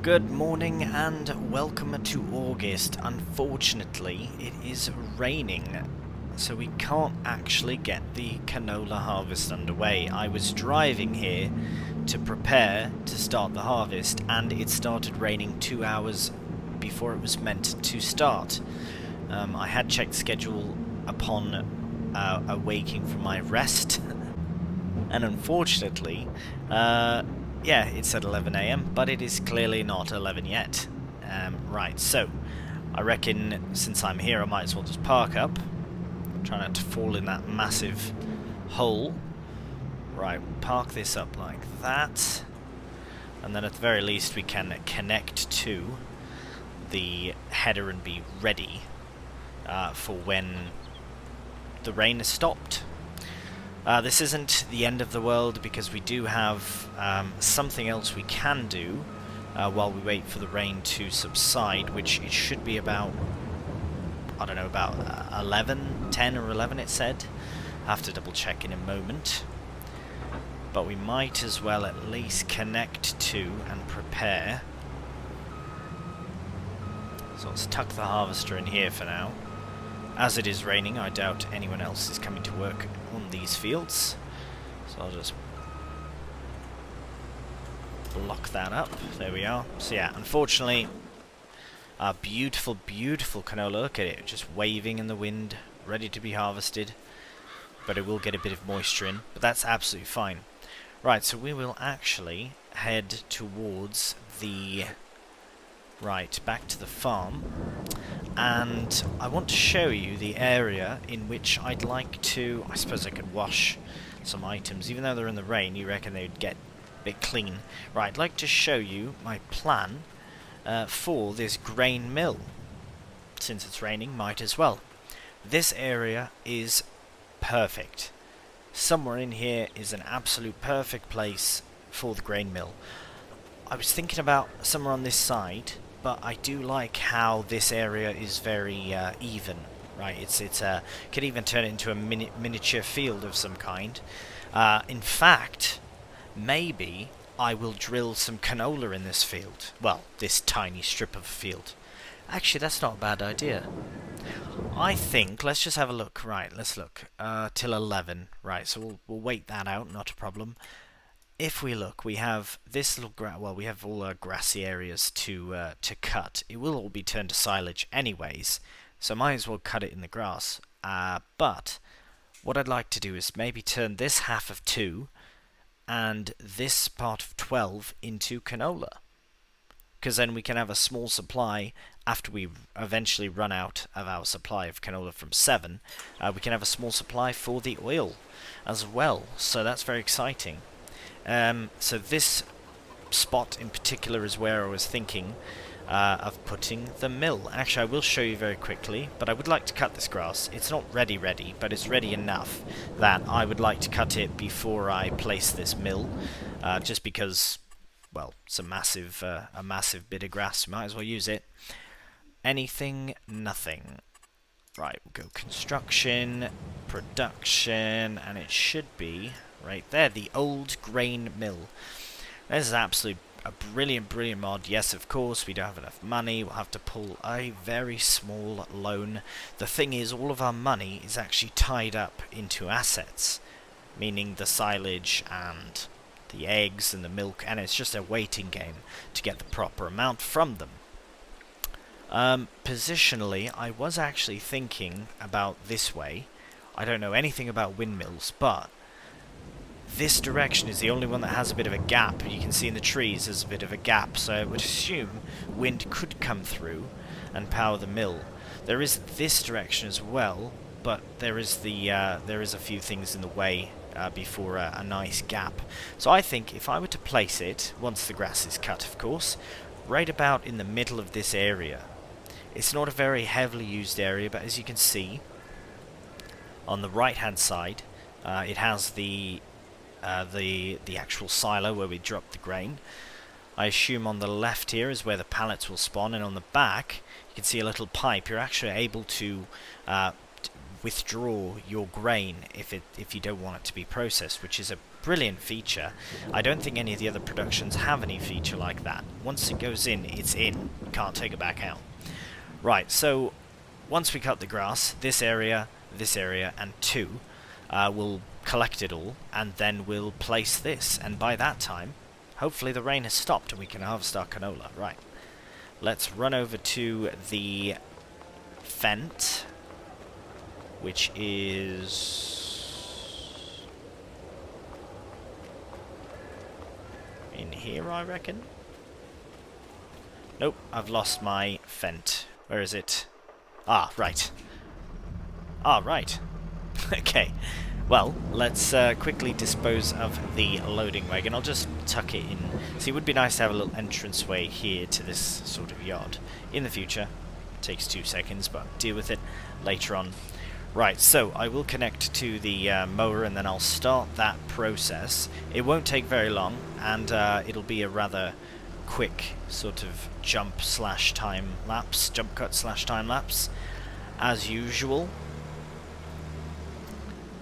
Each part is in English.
Good morning and welcome to August. Unfortunately, it is raining, so we can't actually get the canola harvest underway. I was driving here to prepare to start the harvest, and it started raining 2 hours before it was meant to start. I had checked the schedule upon awaking from my rest, and unfortunately, yeah, it's at 11 AM, but it is clearly not 11 yet. Right, so I reckon since I'm here I might as well just park up. Try not to fall in that massive hole. Right, we'll park this up like that. And then at the very least we can connect to the header and be ready for when the rain has stopped. This isn't the end of the world because we do have something else we can do while we wait for the rain to subside, which it should be about, I don't know, about 10 or 11 it said. I'll have to double check in a moment. But we might as well at least connect to and prepare. So let's tuck the harvester in here for now. As it is raining, I doubt anyone else is coming to work on these fields. So I'll just block that up. There we are. So yeah, unfortunately, our beautiful, beautiful canola, look at it, just waving in the wind, ready to be harvested. But it will get a bit of moisture in, but that's absolutely fine. Right, so we will actually head towards the... right, back to the farm. And I want to show you the area in which I'd like to... I suppose I could wash some items. Even though they're in the rain, you reckon they would get a bit clean. Right, I'd like to show you my plan for this grain mill. Since it's raining, might as well. This area is perfect. Somewhere in here is an absolute perfect place for the grain mill. I was thinking about somewhere on this side, but I do like how this area is very even, right? It's could even turn it into a miniature field of some kind. In fact, maybe I will drill some canola in this field. Well, this tiny strip of a field. Actually, that's not a bad idea. I think, let's just have a look. Right, let's look. Till 11. Right, so we'll wait that out, not a problem. If we look, we have this little well, we have all our grassy areas to cut. It will all be turned to silage anyways, so might as well cut it in the grass. But what I'd like to do is maybe turn this half of 2 and this part of 12 into canola, because then we can have a small supply after we eventually run out of our supply of canola from 7. We can have a small supply for the oil as well, so that's very exciting. So this spot in particular is where I was thinking of putting the mill. Actually, I will show you very quickly, but I would like to cut this grass. It's not ready, but it's ready enough that I would like to cut it before I place this mill, just because, well, it's a massive bit of grass. Might as well use it. Anything, nothing. Right, we'll go construction, production, and it should be... right there, the old grain mill. This is absolutely a brilliant, brilliant mod. Yes, of course, we don't have enough money. We'll have to pull a very small loan. The thing is, all of our money is actually tied up into assets, meaning the silage and the eggs and the milk, and it's just a waiting game to get the proper amount from them. Positionally, I was actually thinking about this way. I don't know anything about windmills, but this direction is the only one that has a bit of a gap. You can see in the trees there's a bit of a gap, so I would assume wind could come through and power the mill. There is this direction as well, but there is a few things in the way before a nice gap. So I think if I were to place it, once the grass is cut of course, right about in the middle of this area. It's not a very heavily used area, but as you can see, on the right hand side, it has the actual silo where we drop the grain. I assume on the left here is where the pallets will spawn, and on the back you can see a little pipe. You're actually able to withdraw your grain if you don't want it to be processed, which is a brilliant feature. I don't think any of the other productions have any feature like that. Once it goes in, it's in. You can't take it back out. Right, so once we cut the grass, this area, and 2, we'll collect it all, and then we'll place this. And by that time, hopefully the rain has stopped and we can harvest our canola. Right, let's run over to the Fent, which is in here, I reckon. Nope, I've lost my Fent. Where is it? Ah, right. Ah, right. Okay. Well, let's quickly dispose of the loading wagon. I'll just tuck it in. See, it would be nice to have a little entranceway here to this sort of yard in the future. It takes 2 seconds, but deal with it later on. Right, so I will connect to the mower and then I'll start that process. It won't take very long, and it'll be a rather quick sort of jump cut time lapse, as usual.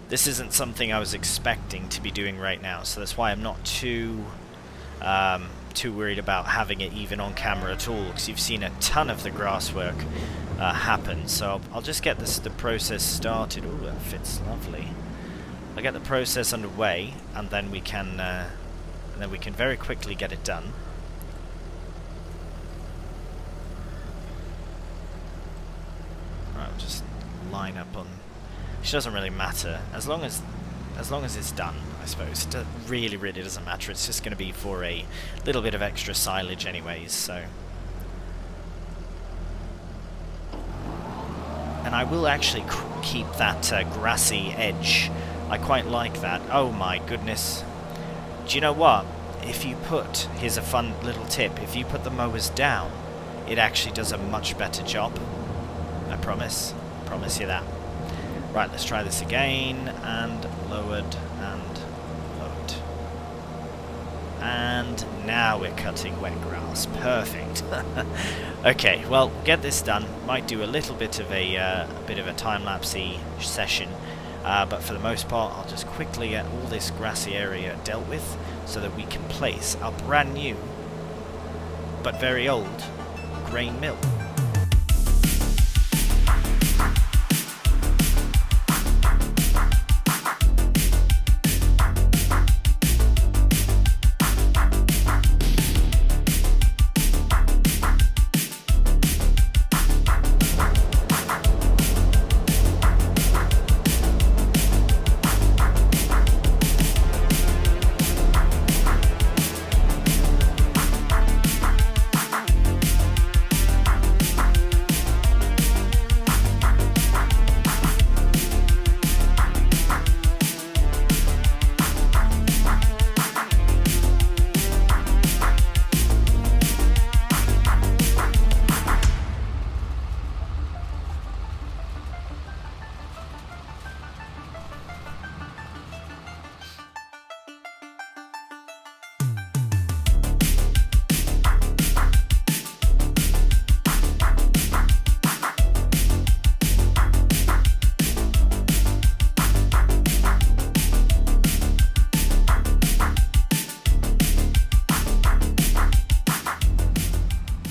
This isn't something I was expecting to be doing right now, so that's why I'm not too worried about having it even on camera at all, because you've seen a ton of the grass work happen. So I'll just get the process started. Oh, that fits lovely. I'll get the process underway, and then we can very quickly get it done. Right, we'll just line up on. Which doesn't really matter as long as it's done, I suppose. It really doesn't matter. It's just going to be for a little bit of extra silage anyways, so. And I will actually keep that grassy edge. I quite like that. Oh my goodness. Do you know what? If you put, here's a fun little tip, if you put the mowers down, it actually does a much better job. I promise you that. Right, let's try this again, and lowered, and lowered. And now we're cutting wet grass. Perfect. Okay, well, get this done. Might do a little bit of a time-lapsey session, but for the most part, I'll just quickly get all this grassy area dealt with, so that we can place our brand new, but very old, grain mill.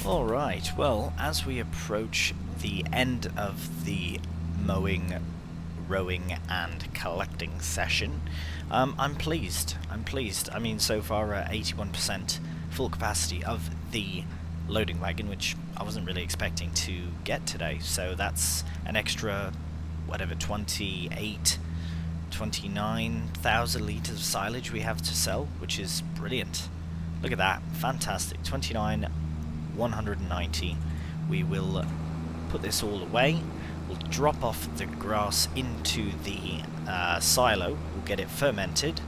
Alright, well, as we approach the end of the mowing, rowing and collecting session, I'm pleased. I mean, so far 81% full capacity of the loading wagon, which I wasn't really expecting to get today, so that's an extra, whatever, 29,000 litres of silage we have to sell, which is brilliant. Look at that, fantastic. 190. We will put this all away. We'll drop off the grass into the silo. We'll get it fermented,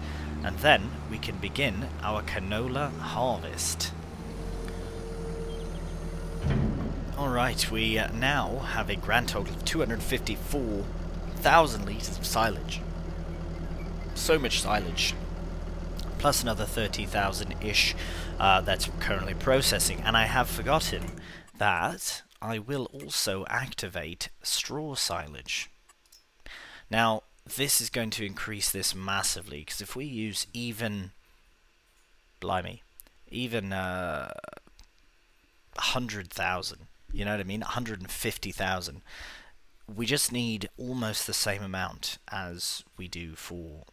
and then we can begin our canola harvest. Alright, we now have a grand total of 254,000 litres of silage. So much silage. Plus another 30,000-ish that's currently processing. And I have forgotten that I will also activate straw silage. Now, this is going to increase this massively, because if we use even, blimey, even 100,000, you know what I mean, 150,000, we just need almost the same amount as we do for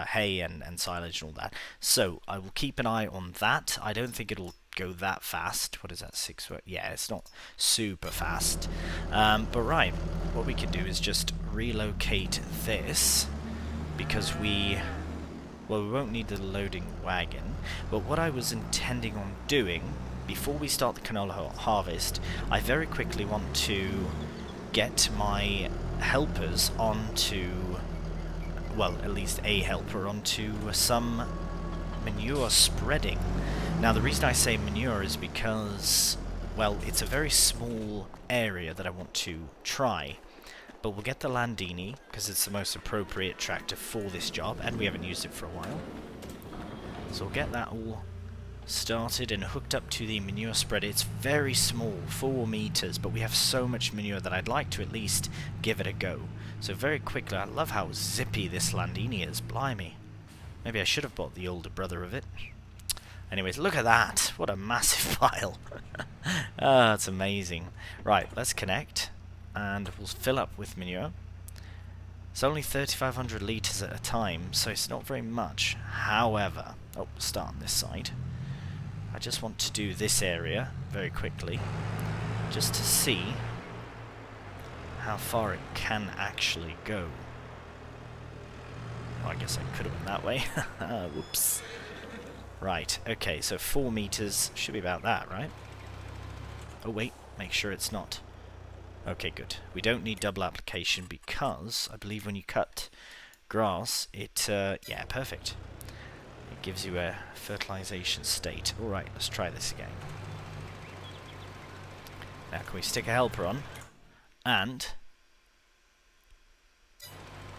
hay and silage and all that. So I will keep an eye on that. I don't think it'll go that fast. What is that, 6? Yeah, it's not super fast. But right, what we can do is just relocate this, because we won't need the loading wagon. But what I was intending on doing before we start the canola harvest, I very quickly want to get my helpers onto, well, at least a helper onto some manure spreading. Now, the reason I say manure is because, well, it's a very small area that I want to try. But we'll get the Landini, because it's the most appropriate tractor for this job, and we haven't used it for a while. So we'll get that all started and hooked up to the manure spreader. It's very small, 4 meters, but we have so much manure that I'd like to at least give it a go. So very quickly, I love how zippy this Landini is, blimey. Maybe I should have bought the older brother of it. Anyways, look at that, what a massive pile. Ah, it's amazing. Right, let's connect, and we'll fill up with manure. It's only 3,500 litres at a time, so it's not very much. However, start on this side. I just want to do this area very quickly, just to see how far it can actually go. Well, I guess I could have went that way. Whoops. Right, okay, so 4 meters should be about that, right? Oh wait, make sure it's not. Okay, good. We don't need double application because I believe when you cut grass, it, yeah, perfect. It gives you a fertilization state. Alright, let's try this again. Now, can we stick a helper on? And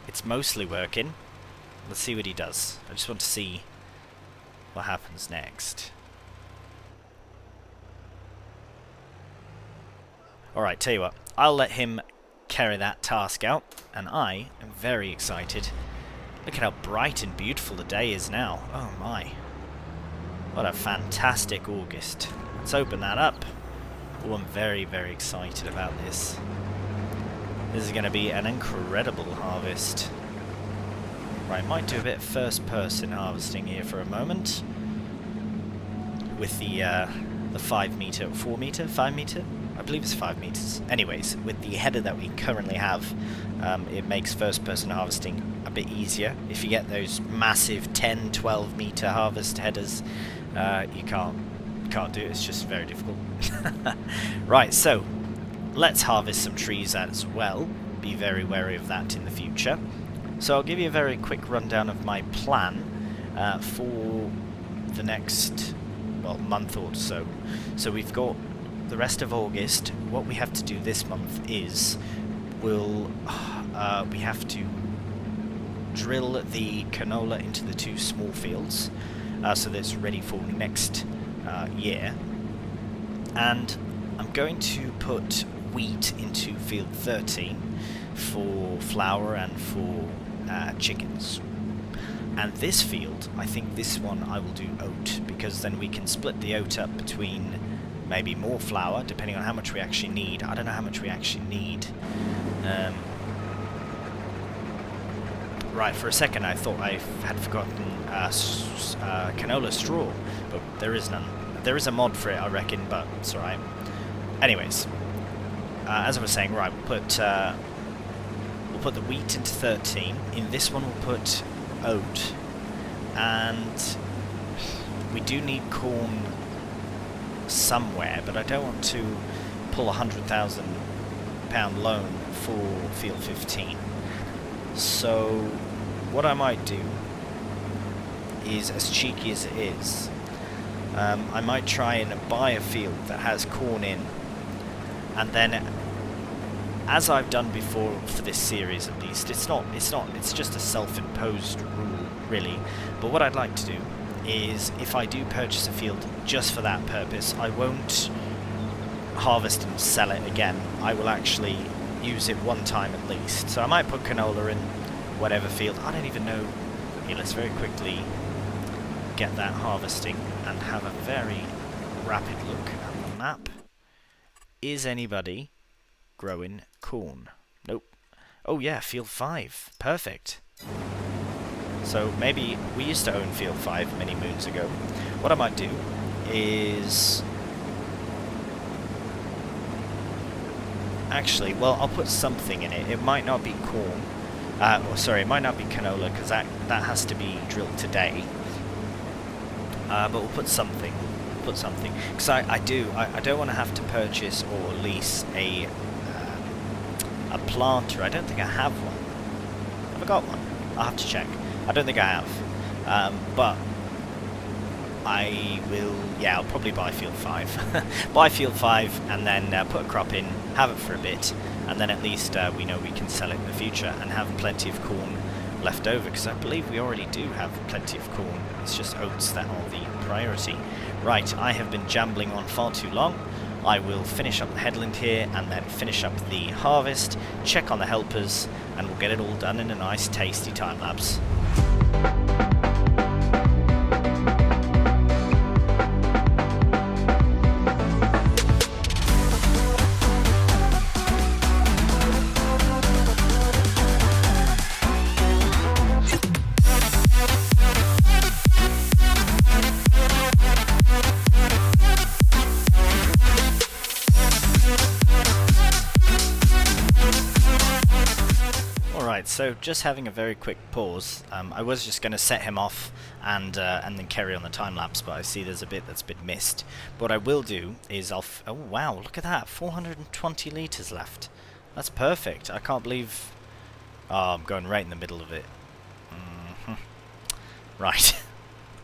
it's mostly working. Let's see what he does. I just want to see what happens next. Alright, tell you what, I'll let him carry that task out, and I am very excited. Look at how bright and beautiful the day is now. Oh my. What a fantastic August. Let's open that up. Oh, I'm very, very excited about this. This is going to be an incredible harvest. Right, might do a bit of first-person harvesting here for a moment. With the 5 meter, 4 meter, 5 meter? I believe it's 5 meters. Anyways, with the header that we currently have, it makes first-person harvesting a bit easier. If you get those massive 10, 12 meter harvest headers, you can't do it. It's just very difficult. Right, so let's harvest some trees as well. Be very wary of that in the future. So I'll give you a very quick rundown of my plan for the next, well, month or so. So we've got the rest of August. What we have to do this month is we have to drill the canola into the 2 small fields so that it's ready for next year. And I'm going to put wheat into field 13 for flour and for chickens. And this field, I think this one I will do oat, because then we can split the oat up between maybe more flour, depending on how much we actually need. I don't know how much we actually need. Right, for a second I thought I had forgotten canola straw, but there is none. There is a mod for it, I reckon, but it's alright. Anyways, as I was saying, right, we'll put the wheat into 13. In this one we'll put oat, and we do need corn somewhere, but I don't want to pull a £100,000 loan for field 15. So what I might do is, as cheeky as it is, I might try and buy a field that has corn in, and then, as I've done before for this series at least, it's just a self-imposed rule really, but what I'd like to do is, if I do purchase a field just for that purpose, I won't harvest and sell it again. I will actually use it one time at least. So I might put canola in whatever field. I don't even know. Here, let's very quickly get that harvesting and have a very rapid look at the map. Is anybody growing corn? Nope. Oh yeah, field 5. Perfect. So maybe we used to own field 5 many moons ago. What I might do is... Actually, well, I'll put something in it. It might not be corn. It might not be canola, because that has to be drilled today. But we'll put something. Because I don't want to have to purchase or lease a planter. I don't think I have one. Have I got one? I'll have to check. I don't think I have. But I will, yeah, I'll probably buy field 5. Buy field 5 and then put a crop in, have it for a bit, and then at least we know we can sell it in the future and have plenty of corn left over, because I believe we already do have plenty of corn. It's just oats that are the priority. Right, I have been jambling on far too long. I will finish up the headland here and then finish up the harvest, check on the helpers, and we'll get it all done in a nice tasty time lapse. So just having a very quick pause. I was just going to set him off and then carry on the time lapse, but I see there's a bit that's been missed. But what I will do is oh wow, look at that, 420 litres left. That's perfect. I can't believe... Oh, I'm going right in the middle of it. Right.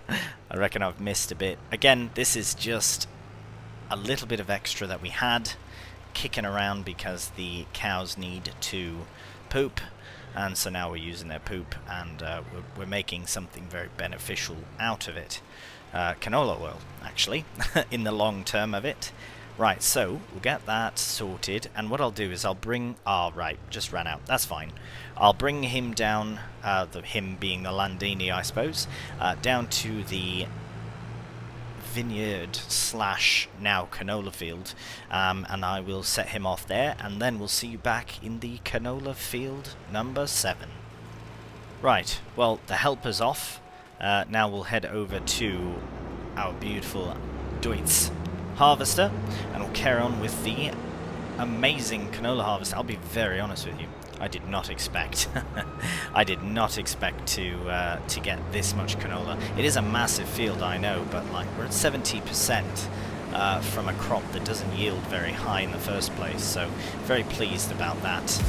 I reckon I've missed a bit. Again, this is just a little bit of extra that we had kicking around because the cows need to poop. And so now we're using their poop, and we're making something very beneficial out of it. Canola oil, actually, in the long term of it. Right, so we'll get that sorted, and what I'll do is I'll bring... Oh, right, just ran out. That's fine. I'll bring him down, him being the Landini, I suppose, down to the vineyard / now canola field, and I will set him off there, and then we'll see you back in the canola field number 7. Right, well, the helper's off. Now we'll head over to our beautiful Deutz harvester, and we'll carry on with the amazing canola harvest. I'll be very honest with you, I did not expect I did not expect to get this much canola. It is a massive field, I know, but like we're at 70% from a crop that doesn't yield very high in the first place, so very pleased about that.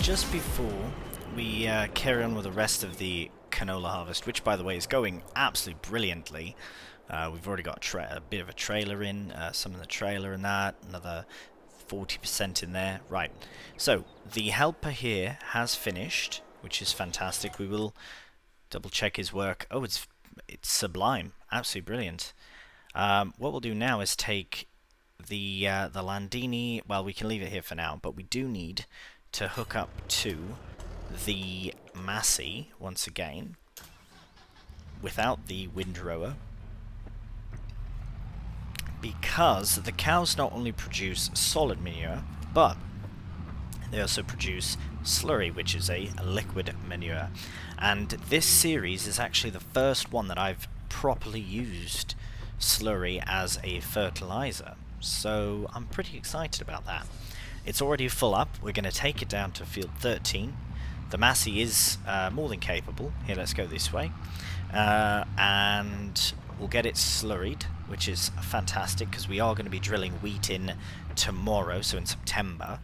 Just before we carry on with the rest of the canola harvest, which by the way is going absolutely brilliantly. We've already got a bit of a trailer in, some of the trailer and that, another 40% in there. Right, so the helper here has finished, which is fantastic. We will double check his work. Oh, it's sublime, absolutely brilliant. What we'll do now is take the Landini. Well, we can leave it here for now, but we do need to hook up to the Massey once again without the windrower, because the cows not only produce solid manure, but they also produce slurry, which is a liquid manure. And this series is actually the first one that I've properly used slurry as a fertilizer. So I'm pretty excited about that. It's already full up. We're going to take it down to field 13. The Massey is more than capable. Here, let's go this way. And we'll get it slurried, which is fantastic because we are going to be drilling wheat in tomorrow, so in September.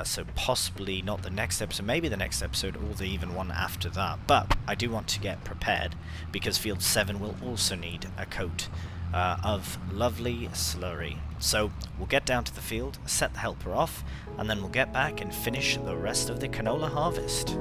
So possibly not the next episode, maybe the next episode or the even one after that. But I do want to get prepared because field 7 will also need a coat of lovely slurry. So we'll get down to the field, set the helper off, and then we'll get back and finish the rest of the canola harvest.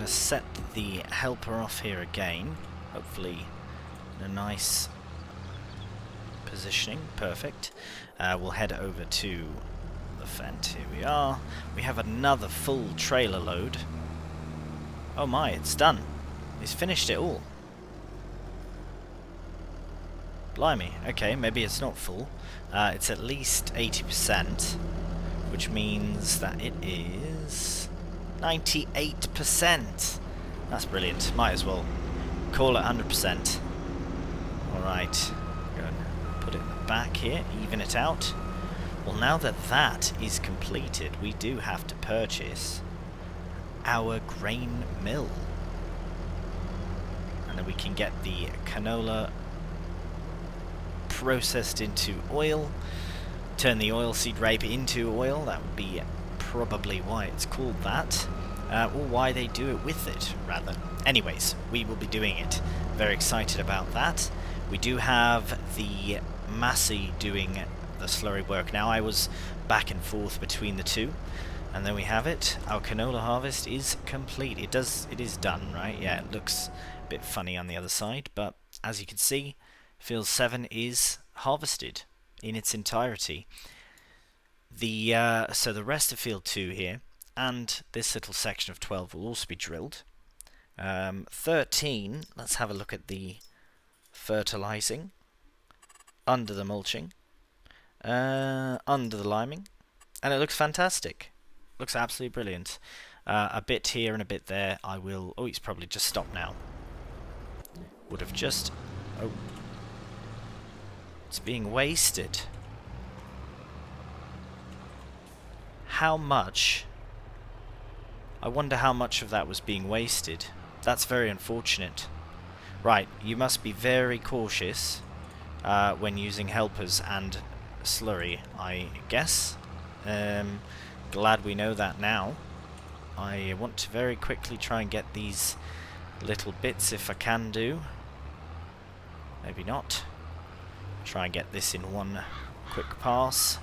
Set the helper off here again, hopefully in a nice positioning. Perfect. We'll head over to the fence. Here we are. We have another full trailer load. Oh my, it's done. He's finished it all. Blimey. Okay, maybe it's not full. It's at least 80%, which means that it is 98%. That's brilliant. Might as well call it 100%. Alright. Go and put it in the back here, even it out. Well, now that that is completed, we do have to purchase our grain mill. And then we can get the canola processed into oil, turn the oilseed rape into oil. That would be probably why it's called that, or why they do it with it, rather. Anyways, we will be doing it. Very excited about that. We do have the Massey doing the slurry work now. I was back and forth between the two, and then we have it. Our canola harvest is complete. It is done, right? Yeah, it looks a bit funny on the other side, but as you can see, field 7 is harvested in its entirety. So the rest of field 2 here, and this little section of 12 will also be drilled. 13, let's have a look at the fertilizing, under the mulching, under the liming, and it looks fantastic. Looks absolutely brilliant. A bit here and a bit there. I will... Oh, he's probably just stopped now. Would have just... Oh. It's being wasted. How much? I wonder how much of that was being wasted. That's very unfortunate. Right, you must be very cautious when using helpers and slurry, I guess. Glad we know that now. I want to very quickly try and get these little bits if I can do. Maybe not. Try and get this in one quick pass.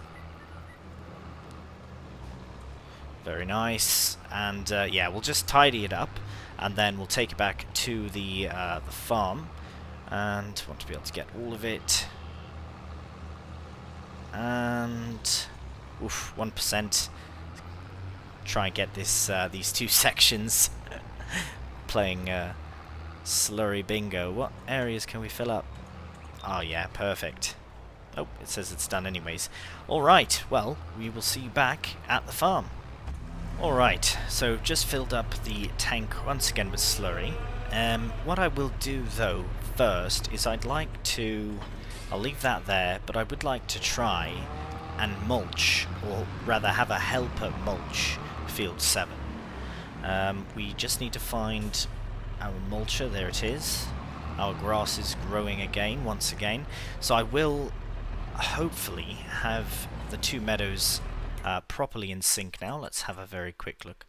Very nice. And yeah, we'll just tidy it up, and then we'll take it back to the farm. And want to be able to get all of it. And oof, 1%. Try and get this these two sections playing slurry bingo. What areas can we fill up? Oh yeah, perfect. Oh, it says it's done anyways. Alright, well, we will see you back at the farm. Alright, so just filled up the tank once again with slurry. What I will do though first is I'd like to... I'll leave that there, but I would like to try and mulch, or rather have a helper mulch field 7. We just need to find our mulcher. There it is. Our grass is growing again, once again. So I will hopefully have the two meadows properly in sync now. Let's have a very quick look.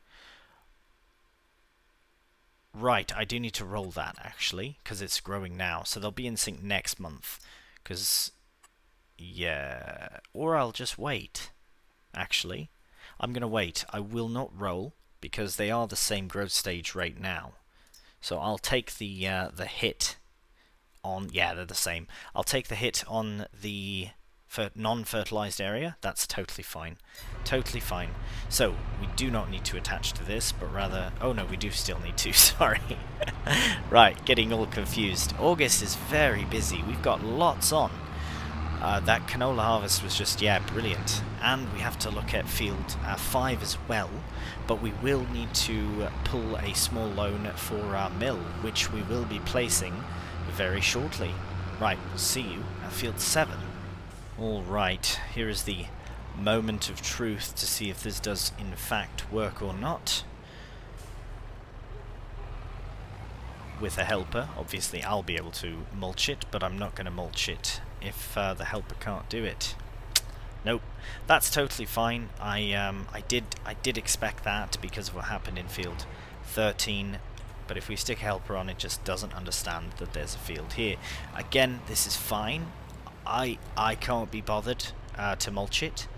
Right, I do need to roll that actually, because it's growing now. So they'll be in sync next month. Because, yeah, or I'll just wait. Actually, I'm going to wait. I will not roll because they are the same growth stage right now. So I'll take the hit on, yeah, they're the same. I'll take the hit on the non-fertilized area. That's totally fine. Totally fine. So, we do not need to attach to this, but rather... Oh no, we do still need to, sorry. Right, getting all confused. August is very busy. We've got lots on. That canola harvest was just, yeah, brilliant. And we have to look at field 5 as well. But we will need to pull a small loan for our mill, which we will be placing very shortly. Right, we'll see you at field 7. Alright, here is the moment of truth to see if this does in fact work or not. With a helper, obviously I'll be able to mulch it, but I'm not going to mulch it if the helper can't do it. Nope, that's totally fine. I did expect that because of what happened in field 13, but if we stick a helper on, it just doesn't understand that there's a field here. Again, this is fine. I can't be bothered to mulch it.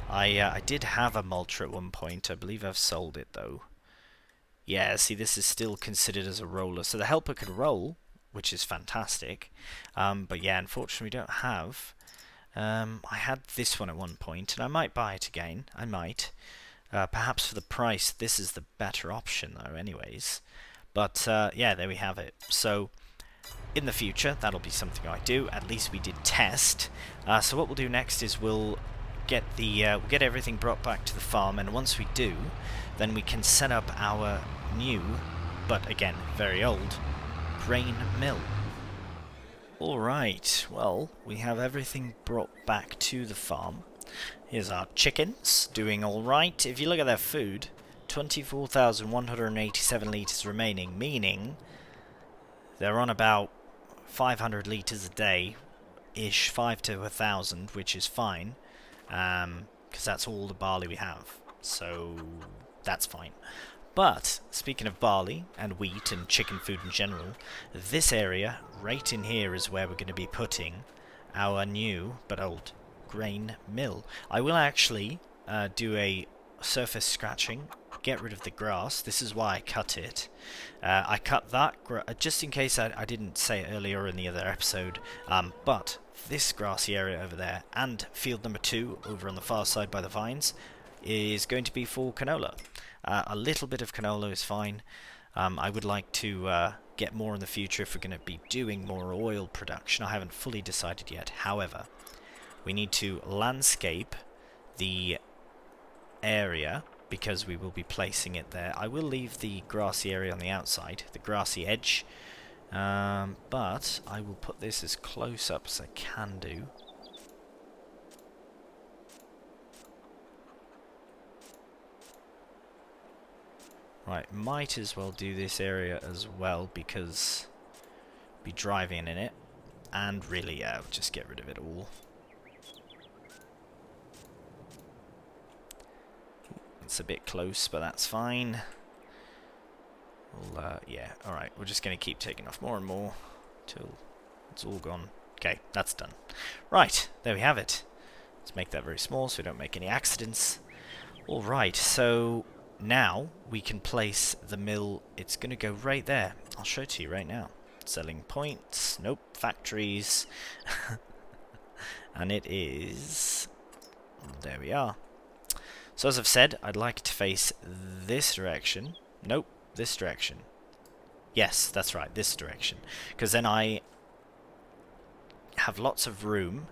I did have a mulcher at one point. I believe I've sold it though. Yeah, see, this is still considered as a roller, so the helper could roll, which is fantastic. But yeah, unfortunately, we don't have. I had this one at one point, and I might buy it again. I might. Perhaps for the price, this is the better option though. Anyways, but yeah, there we have it. So. In the future, that'll be something I do. At least we did test. So what we'll do next is we'll get everything brought back to the farm, and once we do, then we can set up our new, but again very old, grain mill. Alright, well, we have everything brought back to the farm. Here's our chickens, doing alright. If you look at their food, 24,187 litres remaining, meaning they're on about 500 litres a day-ish, 5 to 1,000, which is fine, because that's all the barley we have, so that's fine. But, speaking of barley, and wheat, and chicken food in general, this area, right in here, is where we're going to be putting our new, but old, grain mill. I will actually do a surface scratching, get rid of the grass. This is why I cut it. I cut that just in case I didn't say it earlier in the other episode, but this grassy area over there and field number 2 over on the far side by the vines is going to be for canola. A little bit of canola is fine. I would like to get more in the future if we're going to be doing more oil production. I haven't fully decided yet. However, we need to landscape the area because we will be placing it there. I will leave the grassy area on the outside, the grassy edge, but I will put this as close up as I can do. Right, might as well do this area as well because be driving in it, and really, yeah, just get rid of it all. It's a bit close, but that's fine. Well, yeah, alright, we're just going to keep taking off more and more till it's all gone. Okay, that's done. Right, there we have it. Let's make that very small so we don't make any accidents. Alright, so now we can place the mill. It's going to go right there. I'll show it to you right now. Selling points. Nope, factories. And it is... There we are. So as I've said, I'd like it to face this direction. Nope, this direction. Yes, that's right, this direction. Because then I have lots of room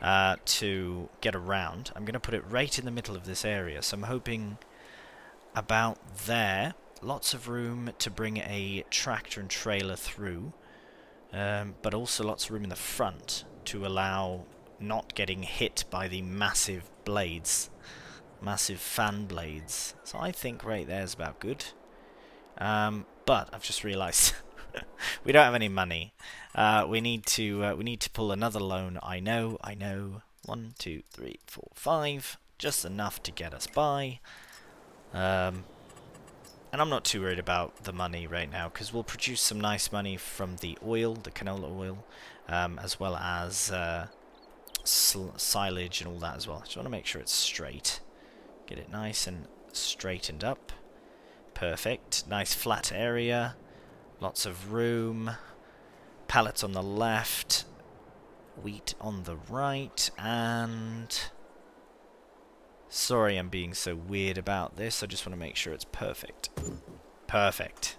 to get around. I'm going to put it right in the middle of this area. So I'm hoping about there. Lots of room to bring a tractor and trailer through. But also lots of room in the front to allow not getting hit by the massive blades massive fan blades. So I think right there is about good. But I've just realised we don't have any money. We need to pull another loan. I know. 1, 2, 3, 4, 5, just enough to get us by. And I'm not too worried about the money right now, because we'll produce some nice money from the oil, the canola oil, as well as silage and all that as well. I just want to make sure it's straight. Get it nice and straightened up. Perfect. Nice flat area. Lots of room. Pallets on the left. Wheat on the right. And... sorry I'm being so weird about this. I just want to make sure it's perfect. Perfect.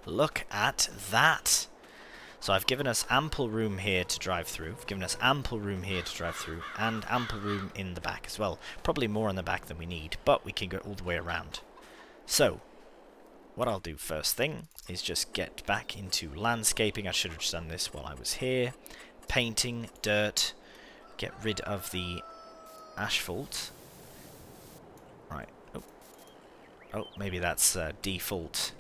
Look at that. So I've given us ample room here to drive through. I've given us ample room here to drive through. And ample room in the back as well. Probably more in the back than we need. But we can go all the way around. So, what I'll do first thing is just get back into landscaping. I should have just done this while I was here. Painting, dirt. Get rid of the asphalt. Right. Oh, maybe that's default.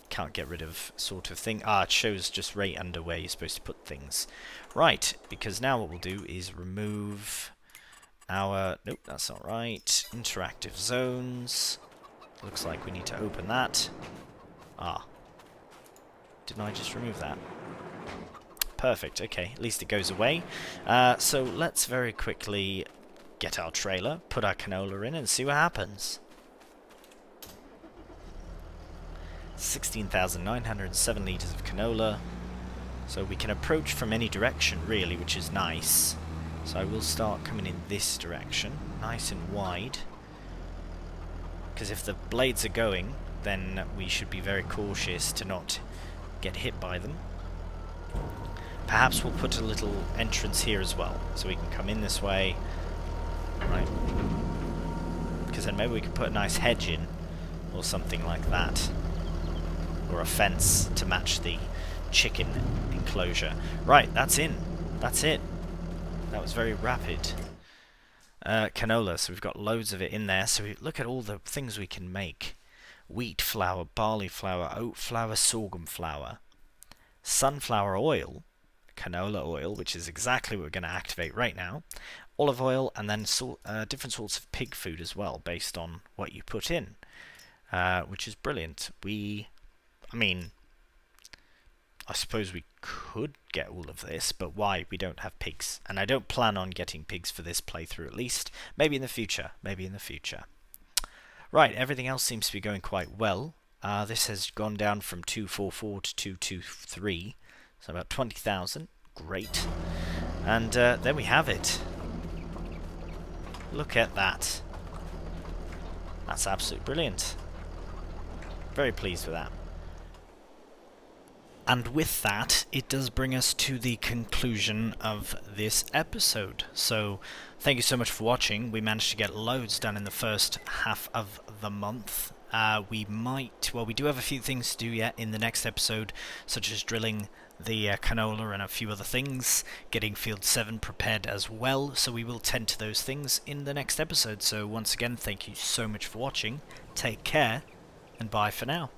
Can't get rid of sort of thing. Ah, it shows just right under where you're supposed to put things. Right, because now what we'll do is remove our... nope, that's not right. Interactive zones. Looks like we need to open that. Ah. Didn't I just remove that? Perfect, okay. At least it goes away. So let's very quickly get our trailer, put our canola in, and see what happens. 16,907 litres of canola. So we can approach from any direction, really, which is nice. So I will start coming in this direction, nice and wide. Because if the blades are going, then we should be very cautious to not get hit by them. Perhaps we'll put a little entrance here as well, so we can come in this way. Right. Because then maybe we could put a nice hedge in, or something like that. Or a fence to match the chicken enclosure. Right, that's in. That's it. That was very rapid. Canola, so we've got loads of it in there. So look at all the things we can make. Wheat flour, barley flour, oat flour, sorghum flour, sunflower oil, canola oil, which is exactly what we're going to activate right now, olive oil, and then different sorts of pig food as well, based on what you put in, which is brilliant. I mean, I suppose we could get all of this, but why? We don't have pigs. And I don't plan on getting pigs for this playthrough, at least. Maybe in the future. Maybe in the future. Right, everything else seems to be going quite well. This has gone down from 244 to 223. So about 20,000. Great. And there we have it. Look at that. That's absolutely brilliant. Very pleased with that. And with that, it does bring us to the conclusion of this episode. So, thank you so much for watching. We managed to get loads done in the first half of the month. We do have a few things to do yet in the next episode, such as drilling the canola and a few other things, getting Field 7 prepared as well, so we will tend to those things in the next episode. So once again, thank you so much for watching, take care, and bye for now.